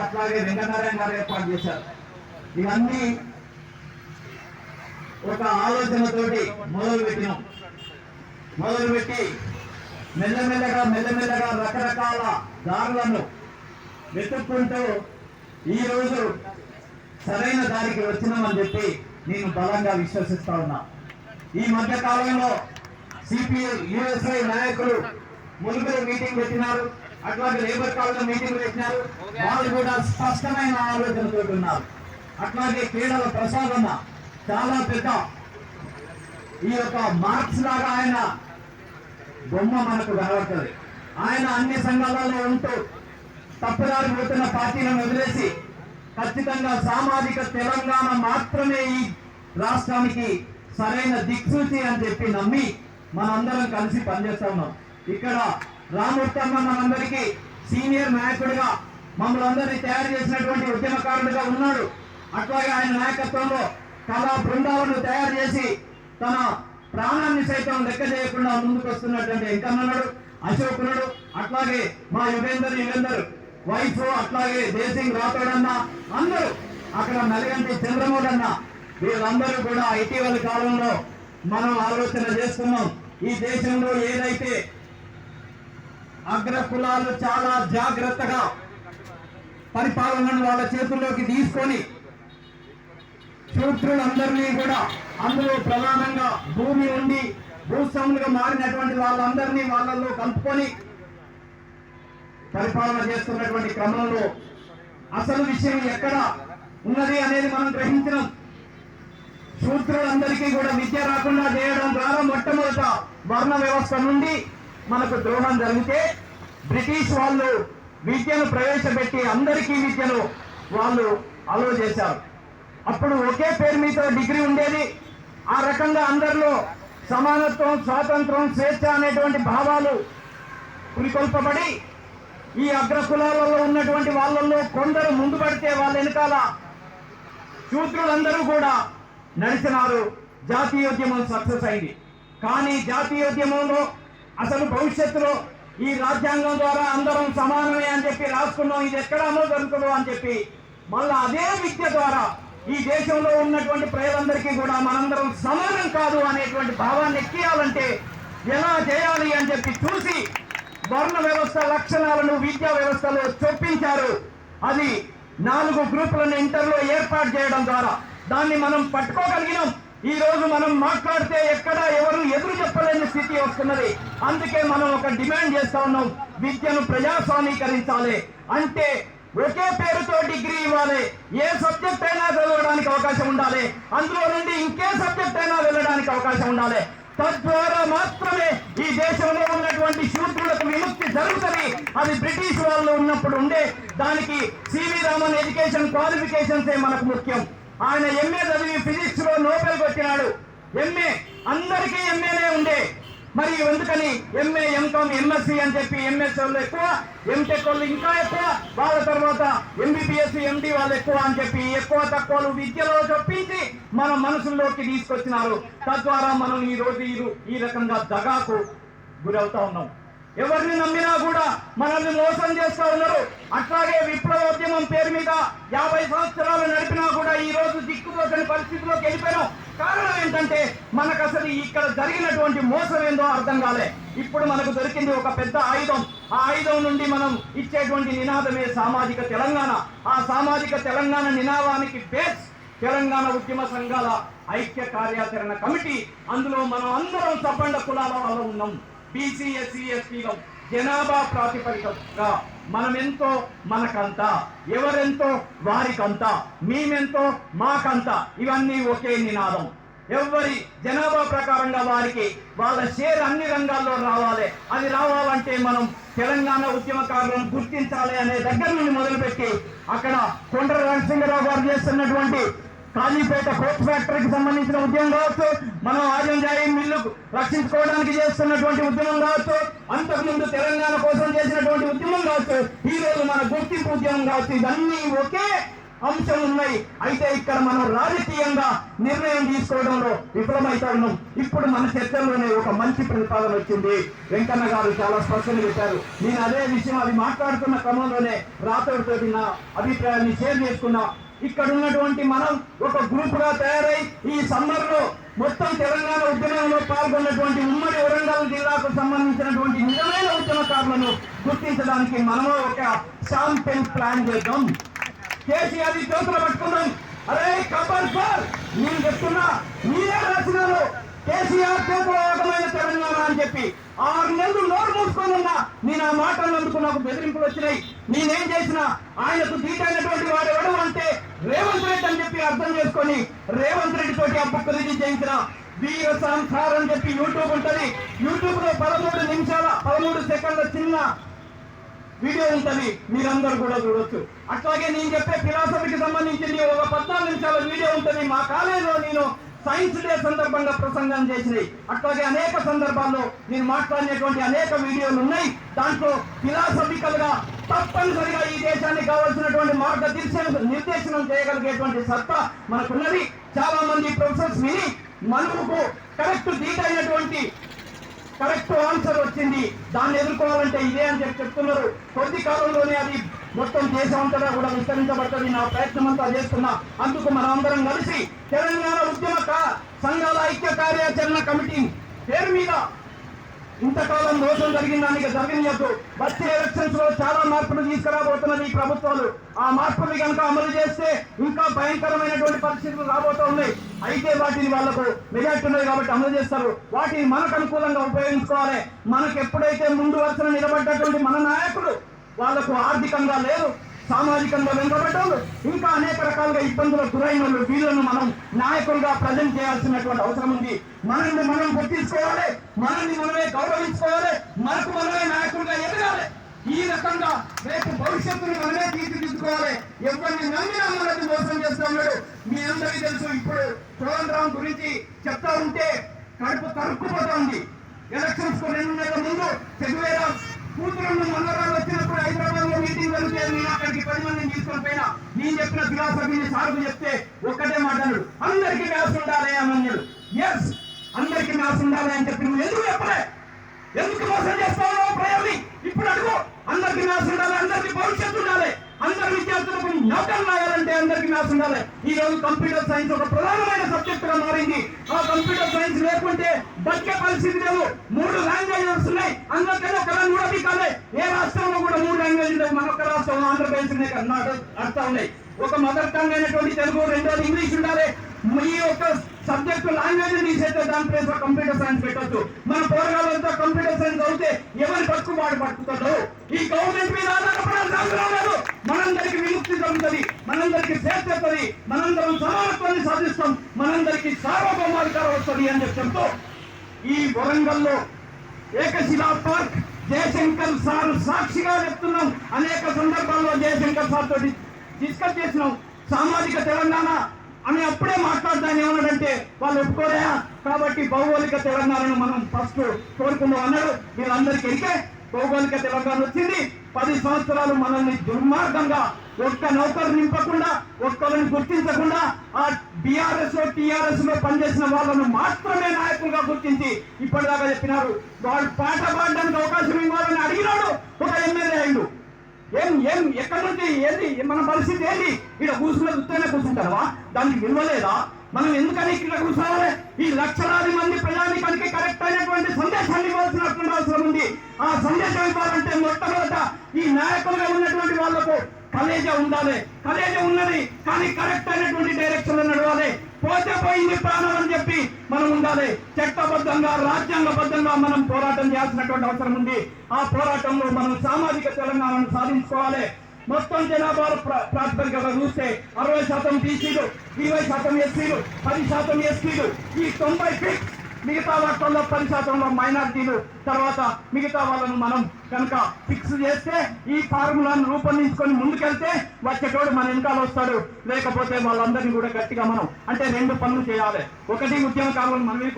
అట్లాగే వెంకటనారాయణ గారు ఏర్పాటు చేశారు. ఇవన్నీ ఒక ఆలోచనతోటి మొదలుపెట్టి మెల్లమెల్లగా రకరకాల దారులను వెతుక్కుంటూ ఈరోజు సరైన దారికి వచ్చినామని చెప్పి నేను బలంగా విశ్వసిస్తా ఉన్నా. ఈ మధ్య కాలంలో సిపిఐ యుఎస్ఐ నాయకులు ములుగురు మీటింగ్ పెట్టినారు, అట్లాగే లేబర్ కాలంలో మీటింగ్ పెట్టినారు. వాళ్ళు కూడా స్పష్టమైన ఆలోచనతో ఉన్నారు. అట్లాగే క్రీడల ప్రసాదన్న చాలా పెద్ద ఈ యొక్క మార్క్స్ లాగా ఆయన బొమ్మ మనకు కనబడుతుంది. ఆయన అన్ని సంఘాలలో ఉంటూ తప్పుదారి పోతున్న పార్టీలను వదిలేసి ఖచ్చితంగా సామాజిక తెలంగాణ మాత్రమే ఈ రాష్ట్రానికి సరైన దిక్సూచి అని చెప్పి నమ్మి మనందరం కలిసి పనిచేస్తా ఉన్నాం. ఇక్కడ రామూర్తమ్మ మనందరికీ సీనియర్ నాయకుడిగా మమ్మల్ని అందరినీ తయారు చేసినటువంటి ఉద్యమకారుడిగా ఉన్నాడు. అట్లాగే ఆయన నాయకత్వంలో కళా బృందాలను తయారు చేసి తన ప్రాణాన్ని సైతం లెక్క చేయకుండా ముందుకు వస్తున్నటువంటి వెంకన్నడు, అశోకునుడు, అట్లాగే మా యుగేందర్ వైఫ్, అట్లాగే దేశింగ్ రాథోడన్న, అందరూ అక్కడ నలిగంటి చంద్రమోడన్న, వీళ్ళందరూ కూడా ఇటీవల కాలంలో మనం ఆలోచన చేస్తున్నాం. ఈ దేశంలో ఏదైతే అగ్ర కులాలు చాలా జాగ్రత్తగా పరిపాలనను వాళ్ళ చేతుల్లోకి తీసుకొని శూద్రులందరినీ కూడా అందులో ప్రధానంగా భూమి ఉండి భూస్వాములుగా మారినటువంటి వాళ్ళందరినీ వాళ్ళల్లో కలుపుకొని పరిపాలన చేస్తున్నటువంటి క్రమంలో అసలు విషయం ఎక్కడ ఉన్నది అనేది మనం గ్రహించినాం. శూద్రులందరికీ కూడా విద్య రాకుండా చేయడం ద్వారా మొట్టమొదట వర్ణ వ్యవస్థ నుండి మనకు ద్రోహం జరిగితే బ్రిటిష్ వాళ్ళు విద్యను ప్రవేశపెట్టి అందరికీ విద్యను వాళ్ళు అలో చేశారు. అప్పుడు ఒకే పేరు మీద డిగ్రీ ఉండేది. ఆ రకంగా అందరిలో సమానత్వం, స్వాతంత్రం, స్వేచ్ఛ అనేటువంటి భావాలు పురికొల్పబడి ఈ అగ్రకులాలలో ఉన్నటువంటి వాళ్ళల్లో కొందరు ముందు పడితే వాళ్ళ వెనకాల శూద్రులందరూ కూడా నడిచినారు. జాతీయోద్యమం సక్సెస్ అయింది. కానీ జాతీయోద్యమంలో అసలు భవిష్యత్తులో ఈ రాజ్యాంగం ద్వారా అందరం సమానమే అని చెప్పి రాసుకున్నాం, ఇది ఎక్కడ అమలు జరుగుతుందో అని చెప్పి మళ్ళా అదే విద్య ద్వారా ఈ దేశంలో ఉన్నటువంటి ప్రజలందరికీ కూడా మనందరం సమానం కాదు అనేటువంటి భావాన్ని ఎక్కియాలంటే ఎలా చేయాలి అని చెప్పి చూసి వర్ణ వ్యవస్థ లక్షణాలను విద్యా వ్యవస్థలో చొప్పించారు. అది 4 గ్రూపులను ఇంటర్లో ఏర్పాటు చేయడం ద్వారా దాన్ని మనం పట్టుకోగలిగినాం. ఈ రోజు మనం మాట్లాడితే ఎక్కడ ఎవరు ఎదురు చెప్పలేని స్థితి వస్తున్నది. అందుకే మనం ఒక డిమాండ్ చేస్తా ఉన్నాం, విద్యను ప్రజాస్వామీకరించాలి. అంటే ఒకే పేరుతో డిగ్రీ ఇవ్వాలి, ఏ సబ్జెక్ట్ అయినా చదవడానికి అవకాశం ఉండాలి, అందులో నుండి ఇంకే సబ్జెక్ట్ అయినా వెళ్ళడానికి అవకాశం ఉండాలి. తద్వారా మాత్రమే ఈ దేశంలో ఉన్నటువంటి శూద్రులకు విముక్తి జరుగుతుంది. అది బ్రిటిష్ వాళ్ళు ఉన్నప్పుడు ఉండే దానికి సివి రామన్ ఎడ్యుకేషన్ క్వాలిఫికేషన్సే మనకు ముఖ్యం. ఆయన ఎంఏ చదివి ఫిజిక్స్ లో నోబెల్ వచ్చినాడు. ఎంఏ అందరికీ ఎంఏనే ఉండే, మరి ఎందుకని ఎంఏ, ఎంకామ్, ఎంఎస్సి అని చెప్పి ఎంఎస్ వాళ్ళు ఎక్కువ, ఎంటెక్ వాళ్ళు ఇంకా ఎక్కువ, వాళ్ళ తర్వాత ఎంబీబీఎస్, ఎండి వాళ్ళు ఎక్కువ అని చెప్పి ఎక్కువ తక్కువలు విద్యలో చొప్పించి మన మనసుల్లోకి తీసుకొచ్చినారు. తద్వారా మనం ఈ రోజు ఈ రకంగా దగాకు గురవుతా ఉన్నాం. ఎవరిని నమ్మినా కూడా మనల్ని మోసం చేస్తా ఉన్నారు. అట్లాగే విప్లవోద్యమం పేరు మీద 50 సంవత్సరాలు నడిపినా కూడా ఈ రోజు దిక్కుతోచని పరిస్థితిలోకి వెళ్ళిపోయినాం. కారణం ఏంటంటే మనకు అసలు ఇక్కడ జరిగినటువంటి మోసం ఏందో అర్థం కాలే. ఇప్పుడు మనకు దొరికింది ఒక పెద్ద ఆయుధం. ఆ ఆయుధం నుండి మనం ఇచ్చేటువంటి నినాదమే సామాజిక తెలంగాణ. ఆ సామాజిక తెలంగాణ నినాదానికి బేస్ తెలంగాణ ఉద్యమ సంఘాల ఐక్య కార్యాచరణ కమిటీ. అందులో మనం అందరం సబ్బండ కులాల వాళ్ళు ఉన్నాం. బీసీ, ఎస్సీ, ఎస్టీలో జనాభా ప్రాతిపదికగా మనమెంతో మనకంతా, ఎవరెంతో వారికంతా, మేమెంతో మాకంతా, ఇవన్నీ ఒకే నినాదం. ఎవరి జనాభా ప్రకారంగా వారికి వాళ్ళ షేర్ అన్ని రంగాల్లో రావాలి. అది రావాలంటే మనం తెలంగాణ ఉద్యమకారులను గుర్తించాలి అనే దగ్గర నుండి మొదలుపెట్టి అక్కడ కొండ్ర నరసింహరావు గారు చేస్తున్నటువంటి కాళీపేట కోచ్ ఫ్యాక్టరీకి సంబంధించిన ఉద్యమం కావచ్చు, మనం ఆజంజాయి మిల్లు రక్షించుకోవడానికి చేస్తున్నటువంటి ఉద్యమం కావచ్చు, అంతకుముందు తెలంగాణ కోసం చేసినటువంటి ఉద్యమం కావచ్చు, ఈ రోజు మన గుర్తింపు ఉద్యమం కావచ్చు, ఇవన్నీ ఒకే అంశాలు ఉన్నాయి. అయితే ఇక్కడ మనం రాజకీయంగా నిర్ణయం తీసుకోవడంలో విఫలమైతే ఉన్నాం. ఇప్పుడు మన చర్చల్లోనే ఒక మంచి ప్రతిపాదన వచ్చింది. వెంకన్న గారు చాలా స్పష్టంగా చెప్పారు. నేను అదే విషయం అది మాట్లాడుతున్న క్రమంలోనే రాతోడితో నా అభిప్రాయాన్ని షేర్ చేసుకున్నా. ఇక్కడ ఉన్నటువంటి మనం ఒక గ్రూప్ గా తయారై ఈ సమ్మర్ లో మొత్తం తెలంగాణ ఉద్యమంలో పాల్గొన్నటువంటి ఉమ్మడి వరంగల్ జిల్లాకు సంబంధించినటువంటి నిజమైన ఉద్యమకారులను గుర్తించడానికి మనము ఒక శాంపెన్ ప్లాన్ చేద్దాం. కేసీఆర్ చేతులు పట్టుకుందాం. అరే ఖబర్దార్, నేను చెప్తున్నా, మీరే రచనలు కేసీఆర్ చేతులమైన తెలంగాణ అని చెప్పి 6 నెలలు నోరు మూసుకొని ఉన్నా నేను ఆ మాటలు అందుకు నాకు బెదిరింపులు వచ్చినాయి. నేనేం చేసినా ఆయనకు దీటైనటువంటి వాడు ఎవడు అంటే రేవంత్ రెడ్డి అని చెప్పి అర్థం చేసుకొని రేవంత్ రెడ్డి తోటి అప్పుకు రిలీజ్ చేయించిన వీర సంసార్ అని చెప్పి యూట్యూబ్ ఉంటది. యూట్యూబ్ లో 13 నిమిషాల 13 సెకండ్ల చిన్న వీడియో ఉంటది, మీరందరూ కూడా చూడొచ్చు. అట్లాగే నేను చెప్పే ఫిలాసఫీకి సంబంధించింది ఒక 14 నిమిషాల వీడియో ఉంటది. మా కాలేజీలో నేను సైన్స్ డే సందర్భంగా ప్రసంగం చేసినాయి. అట్లాగే అనేక సందర్భాల్లో నేను మాట్లాడినటువంటి అనేక వీడియోలు ఉన్నాయి. దాంట్లో ఫిలాసఫికల్ గా తప్పనిసరిగా ఈ దేశానికి కావాల్సినటువంటి నిర్దేశనం చేయగలిగేటువంటి సత్తా మనకున్నది. చాలా మంది ప్రొఫెసర్స్ విని మనకు కరెక్ట్ ఆన్సర్ వచ్చింది, దాన్ని ఎదుర్కోవాలంటే ఇదే అని చెప్తున్నారు. కొద్ది కాలంలోనే అది మొత్తం దేశం అంతటా కూడా విస్తరించబడుతుంది. నా ప్రయత్నం అంతా చేస్తున్నా. అందుకు మనమందరం కలిసి తెలంగాణ ఉద్యమ సంఘాల ఐక్య కార్యాచరణ కమిటీ పేరు మీద ఇంతకాలం మోసం జరిగిన దానికి జరగనియద్దు. వచ్చే ఎలక్షన్స్ లో చాలా మార్పులు తీసుకురాబోతున్నది ఈ ప్రభుత్వాలు. ఆ మార్పులు కనుక అమలు చేస్తే ఇంకా భయంకరమైనటువంటి పరిస్థితులు రాబోతూ ఉన్నాయి. అయితే వాటిని వాళ్లకు మెజార్టీ ఉన్నది కాబట్టి అమలు చేస్తారు. వాటిని మనకు అనుకూలంగా ఉపయోగించుకోవాలి. మనకు ఎప్పుడైతే ముందు వరుసన నిలబడ్డటువంటి మన నాయకులు వాళ్లకు ఆర్థికంగా లేదు, సామాజికంగా వెనుకబడ్డారు, ఇంకా అనేక రకాలుగా ఇబ్బందులకు గురైన వీళ్ళను మనం నాయకులుగా ప్రజెంట్ చేయాల్సినటువంటి అవసరం ఉంది. మనల్ని మనం గుర్తించుకోవాలి, మనల్ని మనమే గౌరవించుకోవాలి, మనకు మనమే నాయకులుగా ఎదగాలి. ఈ రకంగా రేపు భవిష్యత్తును మనమే తీర్చిదిద్దుకోవాలి. ఎవరిని నమ్మినా మనల్ని మోసం చేస్తా ఉన్నాడు. మీ అందరికీ తెలుసు. ఇప్పుడు కోదండరాం గురించి చెప్తా ఉంటే కడుపు తరుక్కుపోతా ఉంది. ఎలక్షన్స్ కు 2 నెలల ముందు చెగువేరా కూతురు మంగళవారం వచ్చినప్పుడు హైదరాబాద్ లో మీటింగ్ జరిగితే నేను అక్కడికి 10 మందిని తీసుకొని పోయినా. నేను చెప్పిన ఫిలాసఫీని సార్కు చెప్తే ఒక్కటే మాట్లాడు, అందరికీ మ్యాథ్స్ ఉండాలి అని అన్నాడు. ఎస్, అందరికీ మ్యాథ్స్ ఉండాలి అని చెప్పి నువ్వు ఎందుకు చెప్పలే? ఎందుకు మోసం చేస్తావు ప్రయోగి? ఇప్పుడు అడుగు. అందరికీ మ్యాథ్స్ ఉండాలి, అందరికీ భవిష్యత్తు ఉండాలి, అందరి విద్యార్థులకు నౌకర్లు రాయాలంటే అందరికీ మ్యాథ్స్ ఉండాలి. ఈ రోజు కంప్యూటర్ సైన్స్ ఒక ప్రధానమైన సబ్జెక్ట్ గా మారింది. ఆ కంప్యూటర్ సైన్స్ లేకుంటే బతికే పరిస్థితి లేదు. 3 లాంగ్వేజెస్ ఉన్నాయి, అందరికైనా ఒక లాంగ్వేజ్ కాలే. ఏ రాష్ట్రంలో కూడా 3 లాంగ్వేజ్ లేదు. మన ఒక్క రాష్ట్రంలో ఆంధ్రప్రదేశ్ అర్థం ఉన్నాయి. ఒక మదర్ టంగ్ అయినటువంటి తెలుగు, రెండోది ఇంగ్లీష్ ఉండాలి. ఈ యొక్క సబ్జెక్టు లాంగ్వేజ్ తీసేస్తే దాని ప్లేస్ లో కంప్యూటర్ సైన్స్ పెట్టొచ్చు. మన పోరగాళ్ళంతా కంప్యూటర్ సైన్స్ అవుతే ఎవరి బతుకు వాడు పట్టుకుంటాడు. ఈ గవర్నమెంట్ మీద ఆధారపడాల్సిన అవసరం లేదు. మనందరికి విముక్తి జరుగుతుంది, మనందరికి స్వేచ్ఛ వస్తుంది, మనందరం సమానత్వాన్ని సాధిస్తాం, మనందరికి సార్వభౌమాధికారం వస్తుంది అని చెప్తూ ఈ వరంగల్లో ఏకశిలా పార్క్ జయశంకర్ సార్ సాక్షిగా చెప్తున్నాం. అనేక సందర్భాల్లో జయశంకర్ సార్ తోటి డిస్కస్ చేసినాం. సామాజిక తెలంగాణ అని అప్పుడే మాట్లాడదాన్ని ఏమన్నాడంటే వాళ్ళు ఒప్పుకోరా, కాబట్టి భౌగోళిక తెలంగాణను మనం ఫస్ట్ కోరుకుందాం అన్నాడు. వీళ్ళందరికీ ఎరికే భౌగోళిక తెలంగాణ వచ్చింది. 10 సంవత్సరాలు మనల్ని దుర్మార్గంగా ఒక్క నౌకరు నింపకుండా, ఒక్కరిని గుర్తించకుండా ఆ బీఆర్ఎస్ టీఆర్ఎస్ లో పనిచేసిన వాళ్ళను మాత్రమే నాయకులుగా గుర్తించి ఇప్పటిదాకా చెప్పినారు. వాళ్ళు పాట పాడడానికి అవకాశం ఇవ్వాలని అడిగినాడు, ఒక ఎమ్మెల్యే అయిండు. ఏం ఎక్కడి నుంచి ఏంది మన పరిస్థితి ఏంటి? ఇక్కడ కూర్చున్న ఉత్తనే కూర్చుంటారా? దానికి విలువలేదా? మనం ఎందుకని ఇక్కడ కూర్చోవాలి? ఈ లక్షలాది మంది ప్రజానికానికి కరెక్ట్ అయినటువంటి సందేశాన్ని ఇవ్వాల్సినటువంటి అవసరం ఉంది. ఆ సందేశం ఇవ్వాలంటే మొట్టమొదట ఈ నాయకులుగా ఉన్నటువంటి వాళ్లకు కలేజా ఉండాలి. కలేజా ఉన్నది, కానీ కరెక్ట్ అయినటువంటి డైరెక్షన్ లో నడవాలి. పోతే పోయింది ప్రాణం అని చెప్పి మనం ఉండాలి. చట్టబద్ధంగా, రాజ్యాంగబద్ధంగా మనం పోరాటం చేయాల్సినటువంటి అవసరం ఉంది. ఆ పోరాటంలో మనం సామాజిక తెలంగాణను సాధించుకోవాలి. మొత్తం జనాభా ప్రాతిపదికగా చూస్తే 60% బీసీలు, 20% ఎస్సీలు, 10% ఎస్టీలు, ఈ 90 ఫిక్స్. మిగతా వాటిల్లో 10% మైనారిటీలు, తర్వాత మిగతా వాళ్ళను మనం కనుక ఫిక్స్ చేస్తే ఈ ఫార్ములాను రూపొందించుకొని ముందుకెళ్తే వచ్చేటోడు మన వెనకాల వస్తాడు. లేకపోతే వాళ్ళందరినీ కూడా గట్టిగా మనం అంటే 2 పనులు చేయాలి. ఒకటి, ఉద్యమకారులను మనమే